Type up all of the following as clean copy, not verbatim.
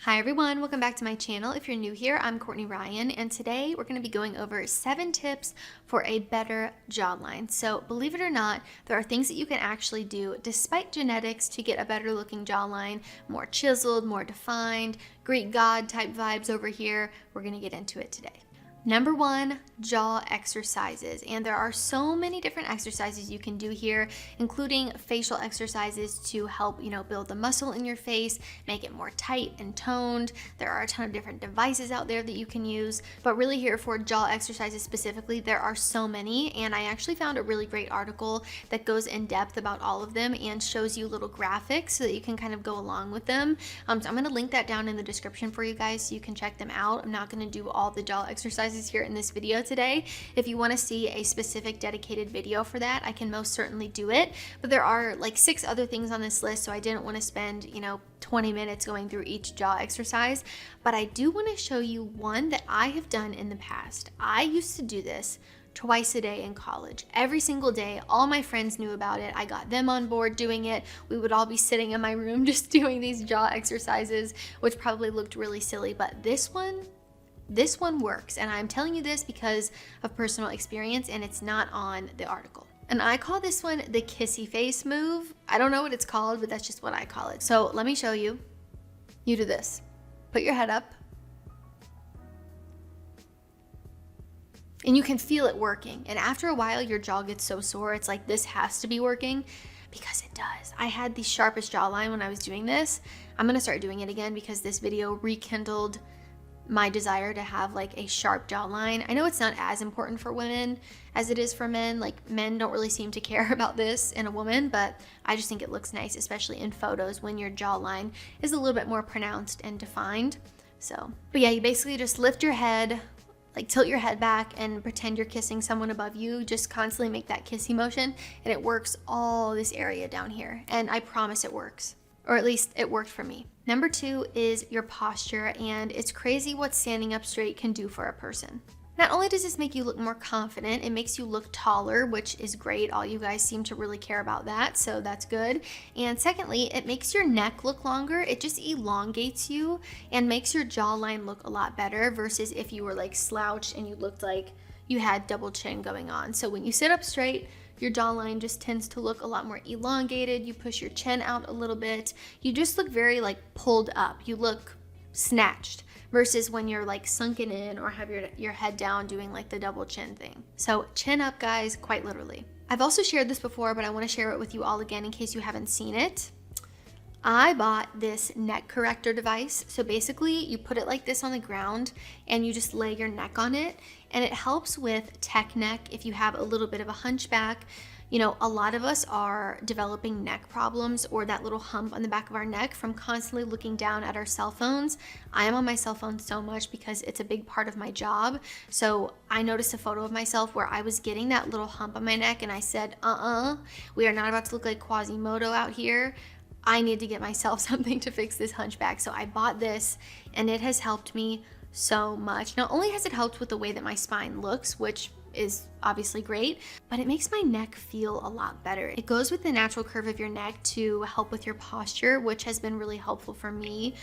Hi everyone, welcome back to my channel. If you're new here, I'm Courtney Ryan, and today we're going to be going over 7 tips for a better jawline. So believe it or not, there are things that you can actually do despite genetics to get a better looking jawline, more chiseled, more defined, Greek god type vibes over here. We're going to get into it today. Number 1, jaw exercises. And there are so many different exercises you can do here, including facial exercises to help, build the muscle in your face, make it more tight and toned. There are a ton of different devices out there that you can use, but really here for jaw exercises specifically, there are so many. And I actually found a really great article that goes in depth about all of them and shows you little graphics so that you can kind of go along with them. So I'm going to link that down in the description for you guys so you can check them out. I'm not going to do all the jaw exercises here in this video today. If you want to see a specific dedicated video for that, I can most certainly do it, but there are like 6 other things on this list, so I didn't want to spend 20 minutes going through each jaw exercise. But I do want to show you one that I have done in the past. I used to do this twice a day in college. Every single day, all my friends knew about it. I got them on board doing it. We would all be sitting in my room just doing these jaw exercises, which probably looked really silly, but this one works, and I'm telling you this because of personal experience, and it's not on the article. And I call this one the kissy face move. I don't know what it's called, but that's just what I call it. So let me show you. You do this. Put your head up. And you can feel it working. And after a while, your jaw gets so sore, it's like this has to be working, because it does. I had the sharpest jawline when I was doing this. I'm gonna start doing it again because this video rekindled my desire to have like a sharp jawline. I know it's not as important for women as it is for men. Like, men don't really seem to care about this in a woman, but I just think it looks nice, especially in photos when your jawline is a little bit more pronounced and defined. But yeah, you basically just lift your head, like tilt your head back and pretend you're kissing someone above you. Just constantly make that kissy motion, and it works all this area down here. And I promise it works. Or at least it worked for me. Number 2 is your posture, and it's crazy what standing up straight can do for a person. Not only does this make you look more confident, it makes you look taller, which is great. All you guys seem to really care about that, so that's good. And secondly, it makes your neck look longer. It just elongates you and makes your jawline look a lot better versus if you were like slouched and you looked like you had double chin going on. So when you sit up straight, your jawline just tends to look a lot more elongated. You push your chin out a little bit. You just look very like pulled up. You look snatched versus when you're like sunken in or have your head down doing like the double chin thing. So chin up, guys, quite literally. I've also shared this before, but I want to share it with you all again in case you haven't seen it. I bought this neck corrector device. So basically you put it like this on the ground and you just lay your neck on it, and it helps with tech neck if you have a little bit of a hunchback. A lot of us are developing neck problems or that little hump on the back of our neck from constantly looking down at our cell phones. I am on my cell phone so much because it's a big part of my job. So I noticed a photo of myself where I was getting that little hump on my neck, and I said, we are not about to look like Quasimodo out here. I need to get myself something to fix this hunchback. So I bought this, and it has helped me so much. Not only has it helped with the way that my spine looks, which is obviously great, but it makes my neck feel a lot better. It goes with the natural curve of your neck to help with your posture, which has been really helpful for me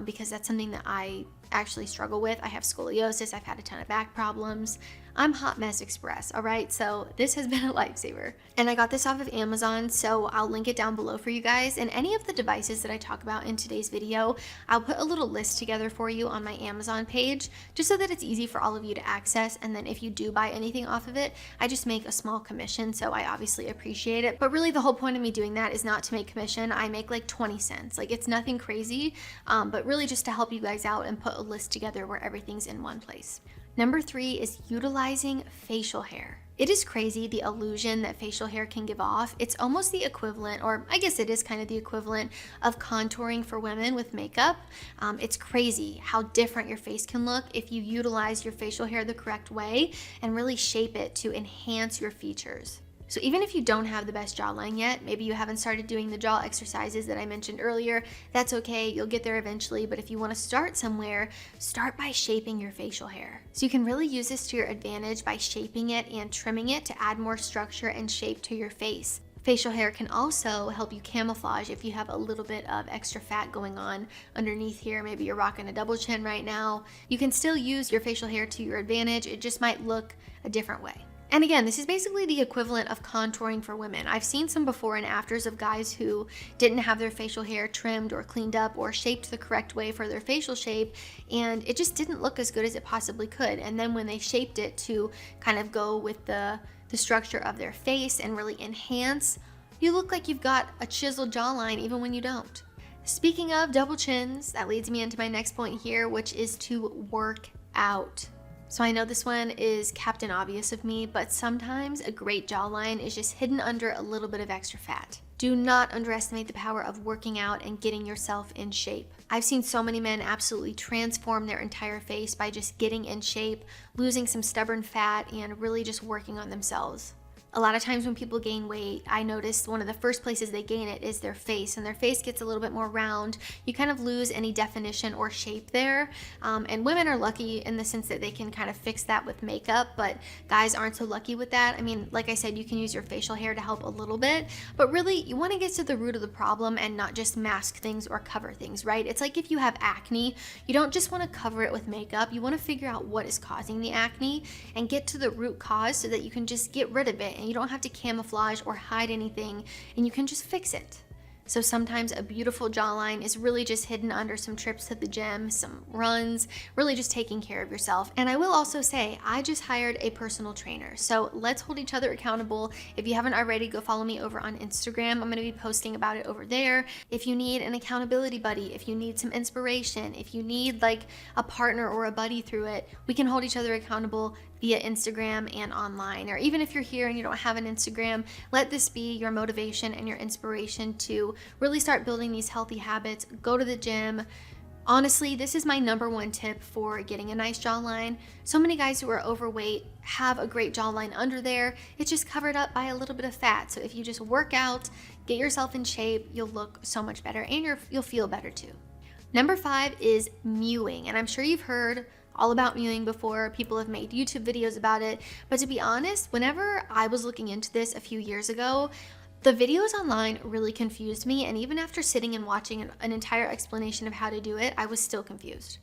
because that's something that I actually struggle with. I have scoliosis. I've had a ton of back problems. I'm Hot Mess Express, all right? So this has been a lifesaver. And I got this off of Amazon, so I'll link it down below for you guys. And any of the devices that I talk about in today's video, I'll put a little list together for you on my Amazon page, just so that it's easy for all of you to access. And then if you do buy anything off of it, I just make a small commission, so I obviously appreciate it. But really the whole point of me doing that is not to make commission. I make like 20 cents. Like, it's nothing crazy, but really just to help you guys out and put a list together where everything's in one place. Number 3 is utilizing facial hair. It is crazy the illusion that facial hair can give off. It's almost the equivalent, or I guess it is kind of the equivalent of contouring for women with makeup. It's crazy how different your face can look if you utilize your facial hair the correct way and really shape it to enhance your features. So even if you don't have the best jawline yet, maybe you haven't started doing the jaw exercises that I mentioned earlier, that's okay, you'll get there eventually. But if you want to start somewhere, start by shaping your facial hair. So you can really use this to your advantage by shaping it and trimming it to add more structure and shape to your face. Facial hair can also help you camouflage if you have a little bit of extra fat going on underneath here. Maybe you're rocking a double chin right now. You can still use your facial hair to your advantage. It just might look a different way. And again, this is basically the equivalent of contouring for women. I've seen some before and afters of guys who didn't have their facial hair trimmed or cleaned up or shaped the correct way for their facial shape, and it just didn't look as good as it possibly could. And then when they shaped it to kind of go with the structure of their face and really enhance, you look like you've got a chiseled jawline even when you don't. Speaking of double chins, that leads me into my next point here, which is to work out. So I know this one is Captain Obvious of me, but sometimes a great jawline is just hidden under a little bit of extra fat. Do not underestimate the power of working out and getting yourself in shape. I've seen so many men absolutely transform their entire face by just getting in shape, losing some stubborn fat, and really just working on themselves. A lot of times when people gain weight, I notice one of the first places they gain it is their face, and their face gets a little bit more round. You kind of lose any definition or shape there. And women are lucky in the sense that they can kind of fix that with makeup, but guys aren't so lucky with that. I mean, like I said, you can use your facial hair to help a little bit, but really you want to get to the root of the problem and not just mask things or cover things, right? It's like if you have acne, you don't just want to cover it with makeup. You want to figure out what is causing the acne and get to the root cause so that you can just get rid of it. And you don't have to camouflage or hide anything, and you can just fix it. So sometimes a beautiful jawline is really just hidden under some trips to the gym, some runs, really just taking care of yourself. And I will also say, I just hired a personal trainer. So let's hold each other accountable. If you haven't already, go follow me over on Instagram. I'm gonna be posting about it over there. If you need an accountability buddy, if you need some inspiration, if you need like a partner or a buddy through it, we can hold each other accountable via Instagram and online. Or even if you're here and you don't have an Instagram, let this be your motivation and your inspiration to really start building these healthy habits. Go to the gym. Honestly, this is my number one tip for getting a nice jawline. So many guys who are overweight have a great jawline under there. It's just covered up by a little bit of fat. So if you just work out, get yourself in shape, you'll look so much better and you'll feel better too. Number 5 is mewing, and I'm sure you've heard all about mewing before. People have made YouTube videos about it, but to be honest, whenever I was looking into this a few years ago, the videos online really confused me, and even after sitting and watching an entire explanation of how to do it, I was still confused.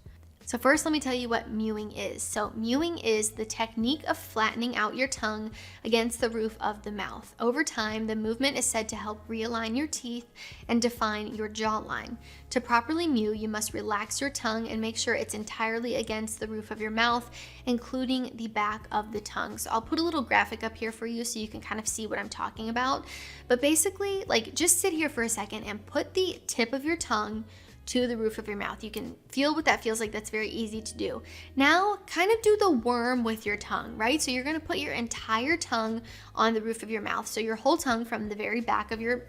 So first, let me tell you what mewing is. So mewing is the technique of flattening out your tongue against the roof of the mouth. Over time, the movement is said to help realign your teeth and define your jawline. To properly mew, you must relax your tongue and make sure it's entirely against the roof of your mouth, including the back of the tongue. So I'll put a little graphic up here for you so you can kind of see what I'm talking about. But basically, like, just sit here for a second and put the tip of your tongue to the roof of your mouth. You can feel what that feels like. That's very easy to do. Now, kind of do the worm with your tongue, right? So you're gonna put your entire tongue on the roof of your mouth. So your whole tongue from the very back of your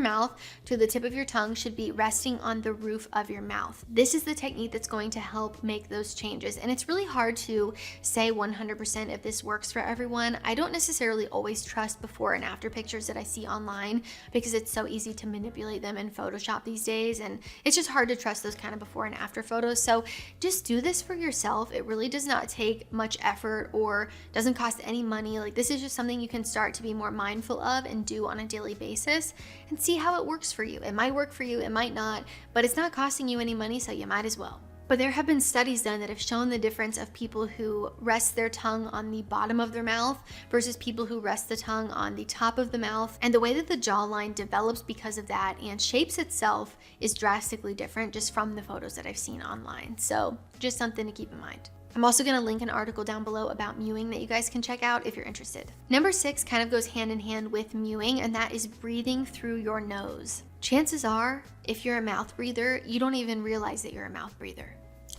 mouth to the tip of your tongue should be resting on the roof of your mouth. This is the technique that's going to help make those changes. And it's really hard to say 100% if this works for everyone. I don't necessarily always trust before and after pictures that I see online because it's so easy to manipulate them in Photoshop these days. And it's just hard to trust those kind of before and after photos. So just do this for yourself. It really does not take much effort or doesn't cost any money. Like, this is just something you can start to be more mindful of and do on a daily basis, and see how it works for you. It might work for you, it might not, but it's not costing you any money, so you might as well. But there have been studies done that have shown the difference of people who rest their tongue on the bottom of their mouth versus people who rest the tongue on the top of the mouth. And the way that the jawline develops because of that and shapes itself is drastically different just from the photos that I've seen online. So just something to keep in mind. I'm also going to link an article down below about mewing that you guys can check out if you're interested. Number 6 kind of goes hand in hand with mewing, and that is breathing through your nose. Chances are, if you're a mouth breather, you don't even realize that you're a mouth breather.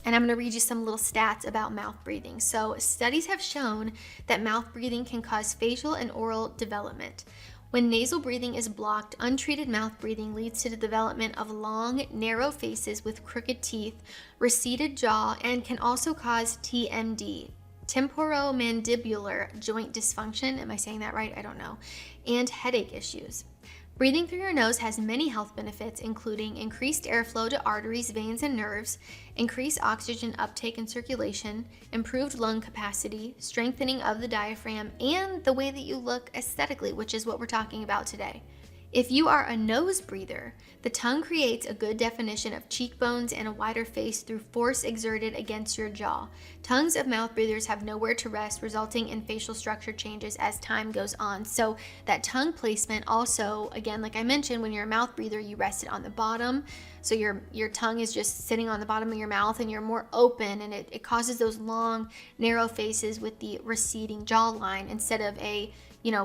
And I'm going to read you some little stats about mouth breathing. So studies have shown that mouth breathing can cause facial and oral development. When nasal breathing is blocked, untreated mouth breathing leads to the development of long, narrow faces with crooked teeth, receded jaw, and can also cause TMD, temporomandibular joint dysfunction. Am I saying that right? I don't know. And headache issues. Breathing through your nose has many health benefits, including increased airflow to arteries, veins, and nerves, increased oxygen uptake and circulation, improved lung capacity, strengthening of the diaphragm, and the way that you look aesthetically, which is what we're talking about today. If you are a nose breather, the tongue creates a good definition of cheekbones and a wider face through force exerted against your jaw. Tongues of mouth breathers have nowhere to rest, resulting in facial structure changes as time goes on. So that tongue placement also, again, like I mentioned, when you're a mouth breather, you rest it on the bottom. So your tongue is just sitting on the bottom of your mouth and you're more open, and it causes those long, narrow faces with the receding jawline instead of a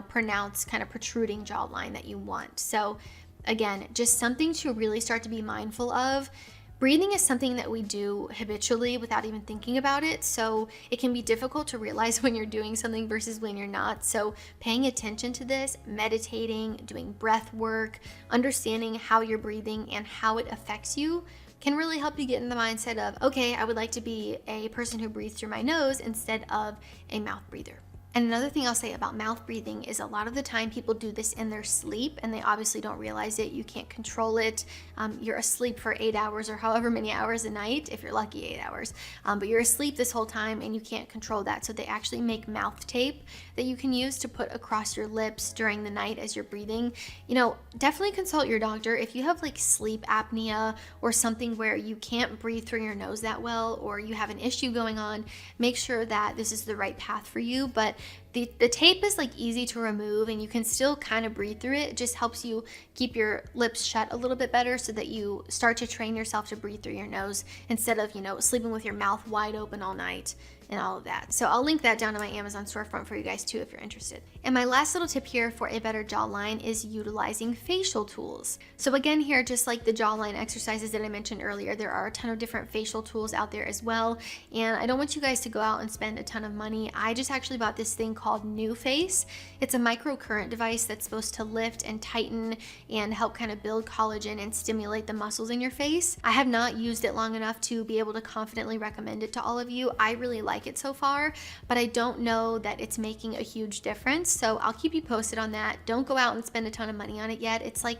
pronounced kind of protruding jawline that you want. So again, just something to really start to be mindful of. Breathing is something that we do habitually without even thinking about it. So it can be difficult to realize when you're doing something versus when you're not. So paying attention to this, meditating, doing breath work, understanding how you're breathing and how it affects you can really help you get in the mindset of, okay, I would like to be a person who breathes through my nose instead of a mouth breather. And another thing I'll say about mouth breathing is a lot of the time people do this in their sleep and they obviously don't realize it. You can't control it. You're asleep for 8 hours or however many hours a night, if you're lucky 8 hours. But you're asleep this whole time and you can't control that. So they actually make mouth tape that you can use to put across your lips during the night as you're breathing. Definitely consult your doctor. If you have like sleep apnea or something where you can't breathe through your nose that well, or you have an issue going on, make sure that this is the right path for you. But the tape is like easy to remove and you can still kind of breathe through it. It just helps you keep your lips shut a little bit better so that you start to train yourself to breathe through your nose instead of, sleeping with your mouth wide open all night and all of that. So I'll link that down to my Amazon storefront for you guys too if you're interested. And my last little tip here for a better jawline is utilizing facial tools. So again here, just like the jawline exercises that I mentioned earlier, there are a ton of different facial tools out there as well. And I don't want you guys to go out and spend a ton of money. I just actually bought this thing called NuFace. It's a microcurrent device that's supposed to lift and tighten and help kind of build collagen and stimulate the muscles in your face. I have not used it long enough to be able to confidently recommend it to all of you. I really like it so far, but I don't know that it's making a huge difference. So I'll keep you posted on that. Don't go out and spend a ton of money on it yet. It's like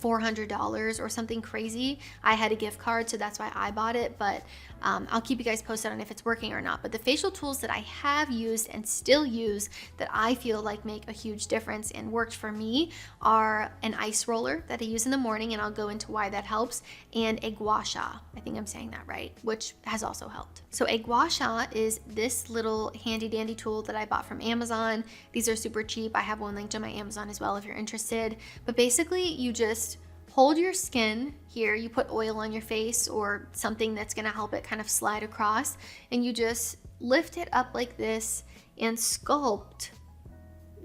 $400 or something crazy. I had a gift card, so that's why I bought it, but I'll keep you guys posted on if it's working or not. But the facial tools that I have used and still use that I feel like make a huge difference and worked for me are an ice roller that I use in the morning, and I'll go into why that helps, and a gua sha. I think I'm saying that right, which has also helped. So a gua sha is this little handy dandy tool that I bought from Amazon. These are super cheap. I have one linked on my Amazon as well if you're interested. But basically you just hold your skin here, you put oil on your face or something that's gonna help it kind of slide across, and you just lift it up like this and sculpt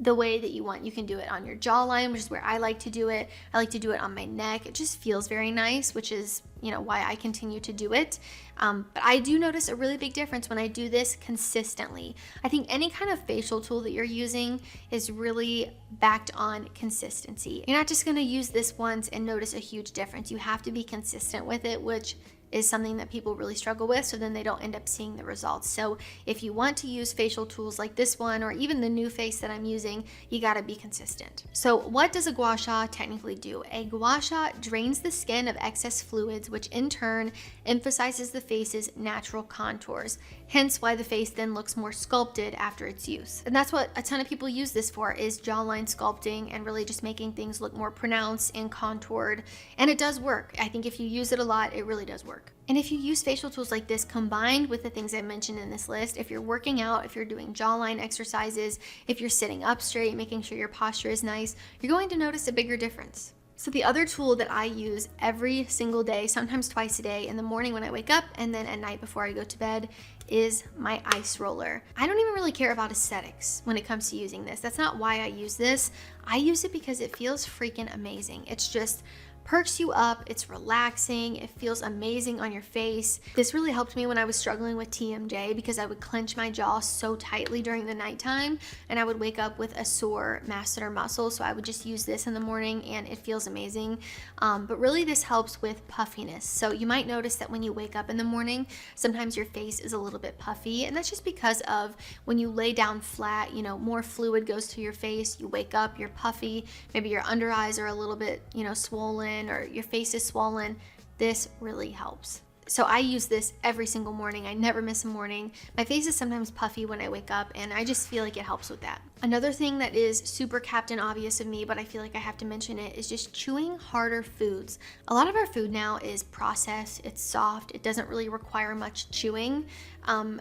the way that you want. You can do it on your jawline, which is where I like to do it. I like to do it on my neck. It just feels very nice, which is, why I continue to do it. But I do notice a really big difference when I do this consistently. I think any kind of facial tool that you're using is really backed on consistency. You're not just gonna use this once and notice a huge difference. You have to be consistent with it, which is something that people really struggle with, so then they don't end up seeing the results. So if you want to use facial tools like this one or even the NuFace that I'm using, you gotta be consistent. So what does a gua sha technically do? A gua sha drains the skin of excess fluids, which in turn emphasizes the face's natural contours, hence why the face then looks more sculpted after its use. And that's what a ton of people use this for, is jawline sculpting and really just making things look more pronounced and contoured. And it does work. I think if you use it a lot, it really does work. And if you use facial tools like this combined with the things I mentioned in this list, if you're working out, if you're doing jawline exercises, if you're sitting up straight, making sure your posture is nice, you're going to notice a bigger difference. So the other tool that I use every single day, sometimes twice a day, in the morning when I wake up and then at night before I go to bed, is my ice roller. I don't even really care about aesthetics when it comes to using this. That's not why I use this. I use it because it feels freaking amazing. It's just perks you up, it's relaxing, it feels amazing on your face. This really helped me when I was struggling with TMJ because I would clench my jaw so tightly during the nighttime and I would wake up with a sore masseter muscle. So I would just use this in the morning and it feels amazing. But really this helps with puffiness. So you might notice that when you wake up in the morning, sometimes your face is a little bit puffy, and that's just because of when you lay down flat, you know, more fluid goes to your face, you wake up, you're puffy, maybe your under eyes are a little bit, you know, swollen, or your face is swollen. This really helps. So I use this every single morning. I never miss a morning. My face is sometimes puffy when I wake up, and I just feel like it helps with that. Another thing that is super captain obvious of me, but I feel like I have to mention it, is just chewing harder foods. A lot of our food now is processed, it's soft, it doesn't really require much chewing.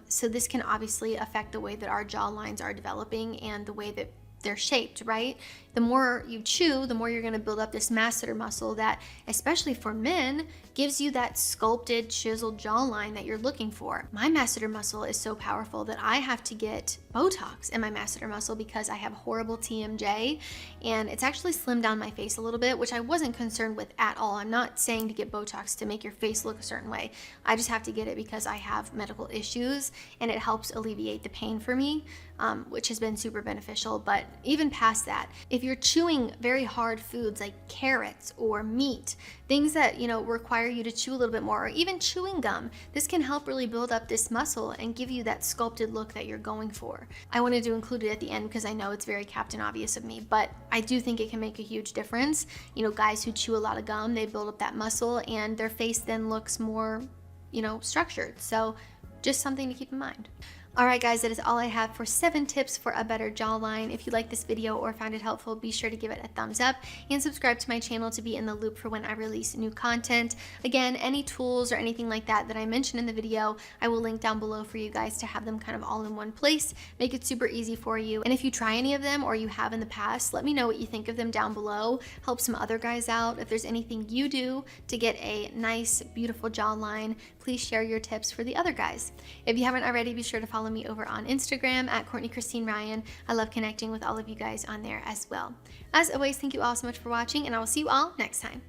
So this can obviously affect the way that our jaw lines are developing and the way that they're shaped, right? The more you chew, the more you're gonna build up this masseter muscle that, especially for men, gives you that sculpted, chiseled jawline that you're looking for. My masseter muscle is so powerful that I have to get Botox in my masseter muscle because I have horrible TMJ, and it's actually slimmed down my face a little bit, which I wasn't concerned with at all. I'm not saying to get Botox to make your face look a certain way. I just have to get it because I have medical issues and it helps alleviate the pain for me, which has been super beneficial. But even past that, if you're chewing very hard foods like carrots or meat, things that, you know, require you to chew a little bit more, or even chewing gum, this can help really build up this muscle and give you that sculpted look that you're going for. I wanted to include it at the end because I know it's very captain obvious of me, but I do think it can make a huge difference. You know, guys who chew a lot of gum, they build up that muscle and their face then looks more, you know, structured. So just something to keep in mind. All right, guys, that is all I have for 7 tips for a better jawline. If you like this video or found it helpful, be sure to give it a thumbs up and subscribe to my channel to be in the loop for when I release new content. Again, any tools or anything like that that I mentioned in the video, I will link down below for you guys to have them kind of all in one place, make it super easy for you. And if you try any of them or you have in the past, let me know what you think of them down below. Help some other guys out. If there's anything you do to get a nice, beautiful jawline, please share your tips for the other guys. If you haven't already, be sure to follow me over on Instagram at Courtney Christine Ryan. I love connecting with all of you guys on there as well. As always, thank you all so much for watching, and I will see you all next time.